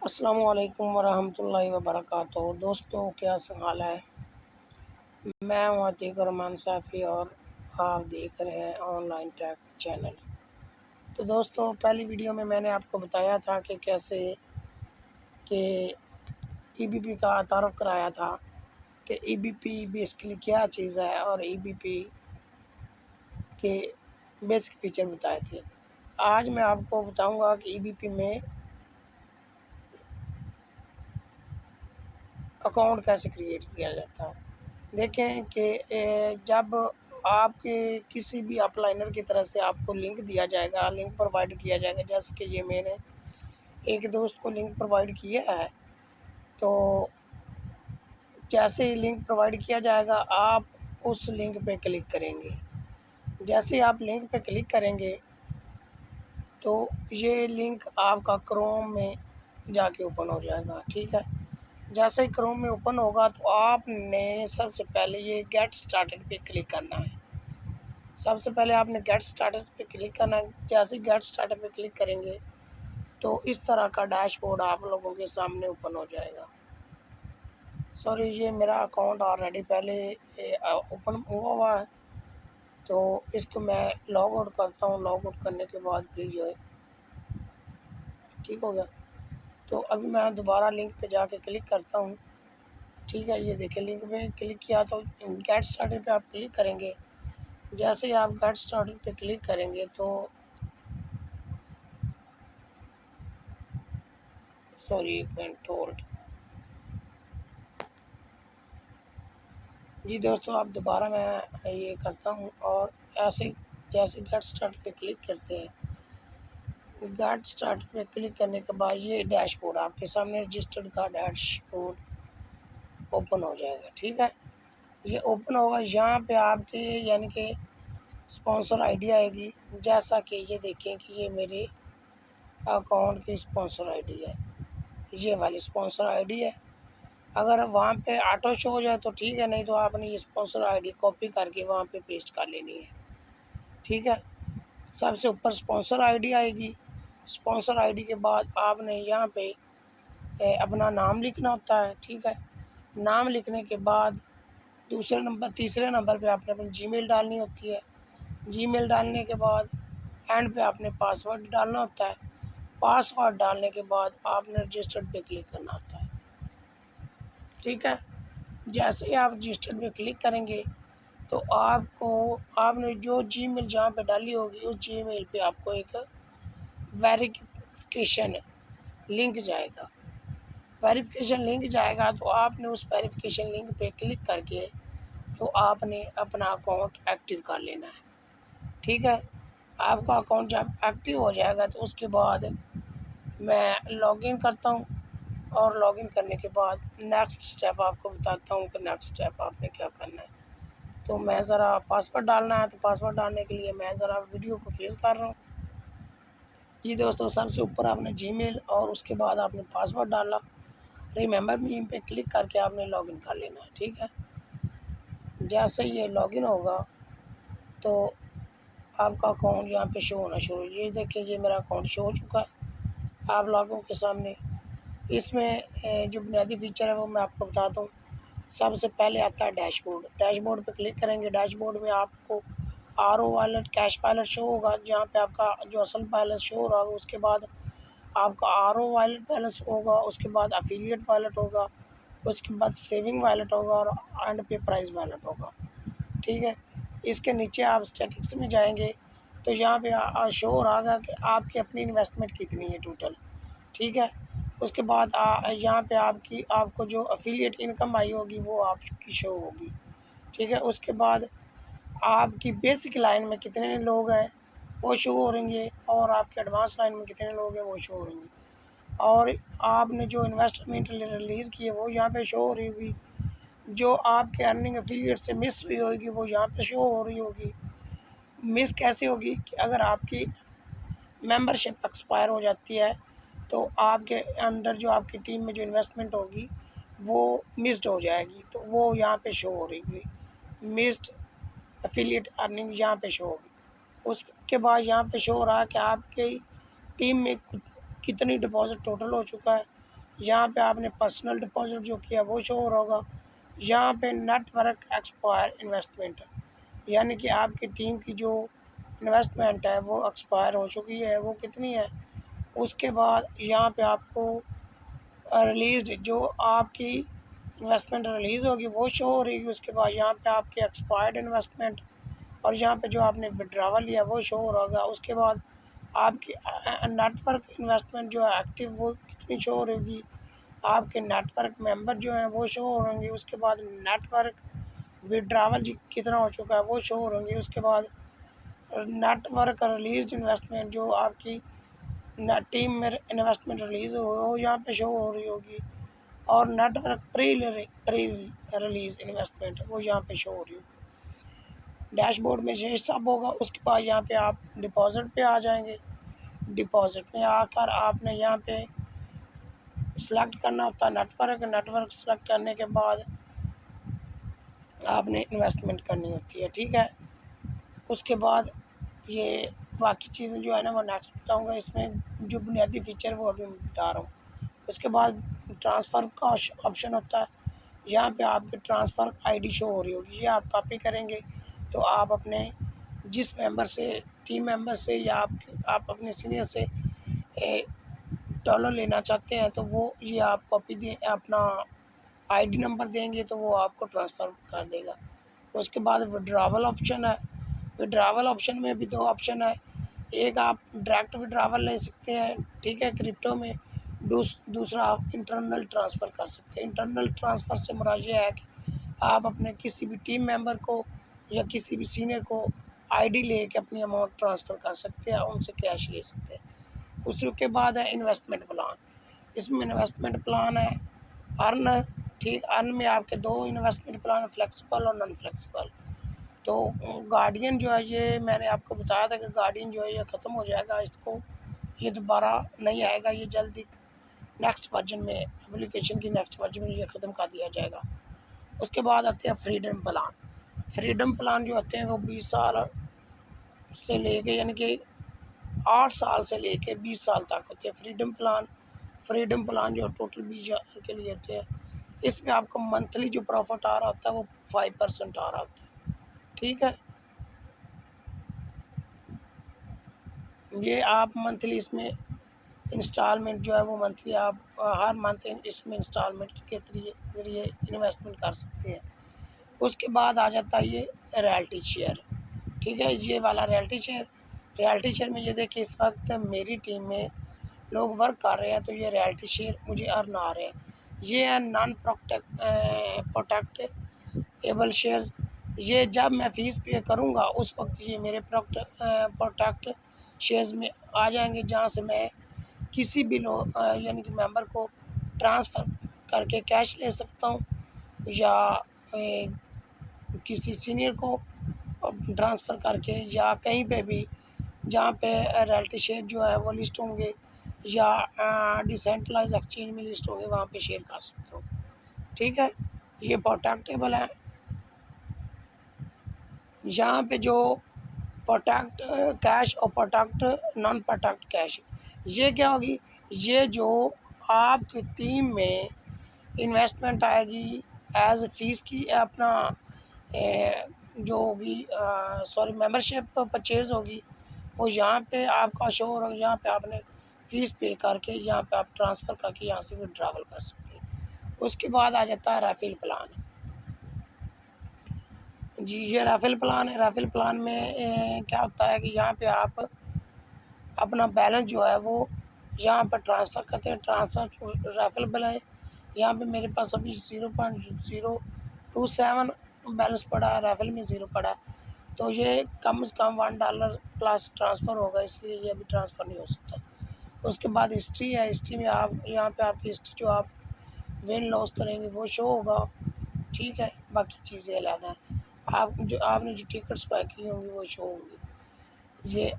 अस्सलामुअलैकुम वरहमतुल्लाहि वबरकातुहू। दोस्तों, क्या हाल है। मैं हूं अतीक रहमान साफ़ी और आप देख रहे हैं ऑनलाइन टेक चैनल। तो दोस्तों, पहली वीडियो में मैंने आपको बताया था कि कैसे कि ईबीपी का तारुफ कराया था कि ईबीपी बेसिकली क्या चीज़ है और ईबीपी के बेसिक फीचर बताए थे। आज मैं आपको बताऊंगा कि ईबीपी में अकाउंट कैसे क्रिएट किया जाता है। देखें कि जब आपके किसी भी अपलाइनर की तरफ से आपको लिंक दिया जाएगा, लिंक प्रोवाइड किया जाएगा, जैसे कि ये मैंने एक दोस्त को लिंक प्रोवाइड किया है। तो जैसे ही लिंक प्रोवाइड किया जाएगा, आप उस लिंक पे क्लिक करेंगे। जैसे आप लिंक पे क्लिक करेंगे तो ये लिंक आपका क्रोम में जाके ओपन हो जाएगा। ठीक है, जैसे ही क्रोम में ओपन होगा तो आपने सबसे पहले ये गेट स्टार्टेड पे क्लिक करना है। सबसे पहले आपने गेट स्टार्टेड पे क्लिक करना है। जैसे गेट स्टार्टेड पे क्लिक करेंगे तो इस तरह का डैशबोर्ड आप लोगों के सामने ओपन हो जाएगा। सॉरी, ये मेरा अकाउंट ऑलरेडी पहले ओपन हुआ है, तो इसको मैं लॉग आउट करता हूँ। लॉग आउट करने के बाद फिर जो है ठीक हो गया। तो अभी मैं दोबारा लिंक पे जाके क्लिक करता हूँ। ठीक है, ये देखिए लिंक पे क्लिक किया तो गेट स्टार्टेड पे आप क्लिक करेंगे। जैसे ही आप गेट स्टार्टेड पे क्लिक करेंगे तो सॉरी, एक मिनट होल्ड। जी दोस्तों, अब दोबारा मैं ये करता हूँ और ऐसे जैसे गेट स्टार्ट पे क्लिक करते हैं, गेट स्टार्ट पे क्लिक करने के बाद ये डैशबोर्ड आपके सामने रजिस्टर्ड का डैशबोर्ड ओपन हो जाएगा। ठीक है, ये ओपन होगा। यहाँ पे आपके यानी कि स्पॉन्सर आईडी आएगी। जैसा कि ये देखें कि ये मेरे अकाउंट की स्पॉन्सर आईडी है, ये वाली स्पॉन्सर आईडी है। अगर वहाँ पे ऑटो शो हो जाए तो ठीक है, नहीं तो आपने ये स्पॉन्सर आईडी कॉपी करके वहाँ पे पेस्ट कर लेनी है। ठीक है, सबसे ऊपर स्पॉन्सर आईडी आएगी। स्पॉन्सर आईडी के बाद आपने यहाँ पे अपना नाम लिखना होता है। ठीक है, नाम लिखने के बाद तीसरे नंबर पे आपने अपनी जीमेल डालनी होती है। जीमेल डालने के बाद एंड पे आपने पासवर्ड डालना होता है। पासवर्ड डालने के बाद आपने रजिस्टर्ड पे क्लिक करना होता है। ठीक है, जैसे ही आप रजिस्टर्ड पे क्लिक करेंगे तो आपने जो जीमेल जहाँ पे डाली होगी उस जीमेल पे आपको एक वेरिफिकेशन लिंक जाएगा। वेरिफिकेशन लिंक जाएगा तो आपने उस वेरिफिकेशन लिंक पे क्लिक करके तो आपने अपना अकाउंट एक्टिव कर लेना है। ठीक है, आपका अकाउंट जब एक्टिव हो जाएगा तो उसके बाद मैं लॉगिन करता हूँ और लॉगिन करने के बाद नेक्स्ट स्टेप आपको बताता हूँ कि नेक्स्ट स्टेप आपने क्या करना है। तो मैं ज़रा पासवर्ड डालना है, तो पासवर्ड डालने के लिए मैं ज़रा वीडियो को फ्रीज कर रहा हूँ। जी दोस्तों, सबसे ऊपर आपने जीमेल और उसके बाद आपने पासवर्ड डाला। रिमेंबर मी पे क्लिक करके आपने लॉगिन कर लेना है। ठीक है, जैसे ये लॉगिन होगा तो आपका अकाउंट यहाँ पे शो होना शुरू। ये देखिए, ये मेरा अकाउंट शो हो चुका है आप लोगों के सामने। इसमें जो बुनियादी फीचर है वो मैं आपको बताता हूँ। सबसे पहले आता है डैशबोर्ड। डैशबोर्ड पे क्लिक करेंगे। डैशबोर्ड में आपको RO wallet, cash wallet show होगा, जहाँ पे आपका जो असल बैलेंस शो हो रहा होगा। उसके बाद आपका आरओ वॉलेट बैलेंस होगा, उसके बाद अफिलिएट वॉलेट होगा, उसके बाद सेविंग वॉलेट होगा और एंड पे प्राइस वॉलेट होगा। ठीक है, इसके नीचे आप स्टैटिक्स में जाएंगे तो यहाँ पे शो हो रहा होगा कि आपकी अपनी इन्वेस्टमेंट कितनी है टोटल। ठीक है, उसके बाद यहाँ पे आपको जो अफिलिएट इनकम आई होगी वो आपकी शो होगी। ठीक है, उसके बाद आपकी बेसिक लाइन में कितने लोग हैं वो शो हो रही है और आपके एडवांस लाइन में कितने लोग हैं वो शो हो रही है। और आपने जो इन्वेस्टमेंट रिलीज़ की है वो यहाँ पे शो हो रही होगी। जो आपके अर्निंग अफिलिएट से मिस हुई होगी वो यहाँ पे शो हो रही होगी। मिस कैसे होगी कि अगर आपकी मेंबरशिप एक्सपायर हो जाती है तो आपके अंडर जो आपकी टीम में जो इन्वेस्टमेंट होगी वो मिस्ड हो जाएगी, तो वो यहाँ पे शो हो रही है। मिस्ड एफिलिएट अर्निंग यहाँ पे शो होगी। उसके बाद यहाँ पे शो हो रहा है कि आपकी टीम में कितनी डिपॉजिट टोटल हो चुका है यहाँ पे आपने पर्सनल डिपॉजिट जो किया वो शो हो रहा होगा। यहाँ पे नेटवर्क एक्सपायर इन्वेस्टमेंट, यानी कि आपकी टीम की जो इन्वेस्टमेंट है वो एक्सपायर हो चुकी है, वो कितनी है। उसके बाद यहाँ पे आपको रिलीज जो आपकी इन्वेस्टमेंट रिलीज़ होगी वो शो हो रही है। उसके बाद यहाँ पे आपकी एक्सपायर्ड इन्वेस्टमेंट और यहाँ पे जो आपने विड्रावल लिया वो शो हो रहा होगा। उसके बाद आपकी नेटवर्क इन्वेस्टमेंट जो है एक्टिव वो कितनी शो हो रही होगी, आपके नेटवर्क मेंबर जो हैं वो शो हो होंगे। उसके बाद नेटवर्क विड्रावल कितना हो चुका है वो शो हो होंगे। उसके बाद नेटवर्क रिलीज इन्वेस्टमेंट जो आपकी टीम में इन्वेस्टमेंट रिलीज़ हो यहाँ पे शो हो रही होगी। और नेटवर्क प्री रिलीज इन्वेस्टमेंट वो यहाँ पे शो हो रही होगी। डैशबोर्ड में ये सब होगा। उसके बाद यहाँ पे आप डिपॉजिट पे आ जाएंगे। डिपॉजिट में आकर आपने यहाँ पे सेलेक्ट करना होता है नेटवर्क सेलेक्ट करने के बाद आपने इन्वेस्टमेंट करनी होती है, ठीक है। उसके बाद ये बाकी चीज़ें जो है ना वो नेक्स्ट बताऊँगा। इसमें जो बुनियादी फ़ीचर वो अभी मैं बता रहा हूँ। उसके बाद ट्रांसफ़र का ऑप्शन होता है। यहाँ पे आपकी ट्रांसफ़र आईडी शो हो रही होगी, ये आप कॉपी करेंगे तो आप अपने जिस मेंबर से टीम मेंबर से या आप अपने सीनियर से डॉलर लेना चाहते हैं तो वो ये आप कॉपी दें, अपना आईडी नंबर देंगे तो वो आपको ट्रांसफ़र कर देगा। उसके बाद विड्रावल ऑप्शन है। विड्रावल ऑप्शन में भी 2 ऑप्शन है। एक आप डायरेक्ट विड्रावल ले सकते हैं, ठीक है, क्रिप्टो में। दूसरा आप इंटरनल ट्रांसफ़र कर सकते हैं। इंटरनल ट्रांसफ़र से मुराद ये है कि आप अपने किसी भी टीम मेंबर को या किसी भी सीनियर को आईडी लेके अपनी अमाउंट ट्रांसफ़र कर सकते हैं, उनसे कैश ले सकते हैं। उसके बाद है इन्वेस्टमेंट प्लान। इसमें इन्वेस्टमेंट प्लान है अर्न, ठीक। अर्न में आपके 2 इन्वेस्टमेंट प्लान, फ्लेक्सिबल और नॉन फ्लेक्सिबल। तो गार्डियन जो है ये मैंने आपको बताया था कि गार्डियन जो है ये ख़त्म हो जाएगा, इसको ये दोबारा नहीं आएगा, ये जल्दी नेक्स्ट वर्जन में एप्लीकेशन की नेक्स्ट वर्जन में ये ख़त्म कर दिया जाएगा। उसके बाद आते हैं फ्रीडम प्लान। फ्रीडम प्लान जो होते हैं वो 20 साल से लेके यानी कि 8 साल से लेके 20 साल तक होते हैं फ्रीडम प्लान। फ्रीडम प्लान जो टोटल 20 साल के लिए होते हैं। इसमें आपको मंथली जो प्रॉफिट आ रहा होता है वो 5% आ रहा होता है, ठीक है। ये आप मंथली इसमें इंस्टॉलमेंट जो है वो मंथली आप हर मंथ इसमें इंस्टॉलमेंट के ज़रिए इन्वेस्टमेंट कर सकते हैं। उसके बाद आ जाता है ये रॉयल्टी शेयर, ठीक है। ये वाला रॉयल्टी शेयर में ये देखिए इस वक्त मेरी टीम में लोग वर्क कर रहे हैं तो ये रॉयल्टी शेयर मुझे अर्न आ रहे हैं। ये है नॉन प्रोटेक्टेबल शेयर्स। ये जब मैं फ़ीस पे करूँगा उस वक्त ये मेरे प्रोटेक्ट शेयर्स में आ जाएंगे, जहाँ से मैं किसी भी लोग यानी कि मेंबर को ट्रांसफ़र करके कैश ले सकता हूँ या किसी सीनियर को ट्रांसफ़र करके या कहीं पे भी जहाँ पे रॉयल्टी शेयर जो है वो लिस्ट होंगे या डिसेंट्रलाइज एक्सचेंज में लिस्ट होंगे वहाँ पे शेयर कर सकता हूँ, ठीक है। ये प्रोटेक्टेबल है। यहाँ पे जो प्रोटेक्ट कैश और प्रोटेक्ट नॉन प्रोटेक्ट कैश, ये क्या होगी, ये जो आपकी टीम में इन्वेस्टमेंट आएगी एज फ़ीस की अपना जो होगी सॉरी मेंबरशिप परचेज़ होगी वो यहाँ पे आपका शो हो रहा है। यहाँ पे आपने फ़ीस पे करके यहाँ पे आप ट्रांसफ़र करके यहाँ से विड्रॉवल कर सकते हैं। उसके बाद आ जाता है राफेल प्लान। जी ये राफेल प्लान है। राफेल प्लान में क्या होता है कि यहाँ पे आप अपना बैलेंस जो है वो यहाँ पर ट्रांसफ़र करते हैं। ट्रांसफ़र राफेल प्लान यहाँ पे मेरे पास अभी 0.027 बैलेंस पड़ा है, राफेल में 0 पड़ा है। तो ये कम से कम $1 प्लस ट्रांसफ़र होगा, इसलिए ये अभी ट्रांसफ़र नहीं हो सकता। उसके बाद हिस्ट्री है। हिस्ट्री में आप यहाँ पे आपकी हिस्ट्री जो आप विन लॉस करेंगे वो शो होगा, ठीक है। बाकी चीज़ें अलग हैं, आपने जो टिकट्स बाय की होंगी वो शो होंगी। ये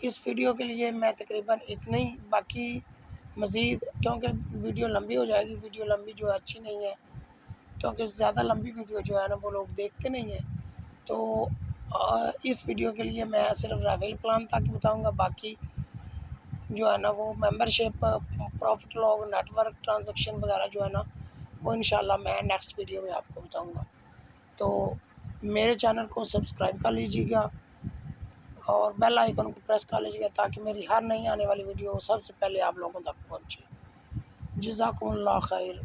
इस वीडियो के लिए मैं तकरीबन इतना ही। बाकी मज़ीद क्योंकि वीडियो लंबी हो जाएगी, वीडियो लंबी जो है अच्छी नहीं है, क्योंकि ज़्यादा लंबी वीडियो जो है ना वो लोग देखते नहीं हैं। तो इस वीडियो के लिए मैं सिर्फ राफेल प्लान तक बताऊंगा। बाकी जो है ना वो membership, profit log, network transaction वगैरह जो है ना वो इंशाल्लाह मैं नेक्स्ट वीडियो में आपको बताऊंगा। तो मेरे चैनल को सब्सक्राइब कर लीजिएगा और बेल आइकन को प्रेस कर लीजिएगा ताकि मेरी हर नई आने वाली वीडियो सबसे पहले आप लोगों तक पहुंचे। जज़ाकुमुल्लाह खैर।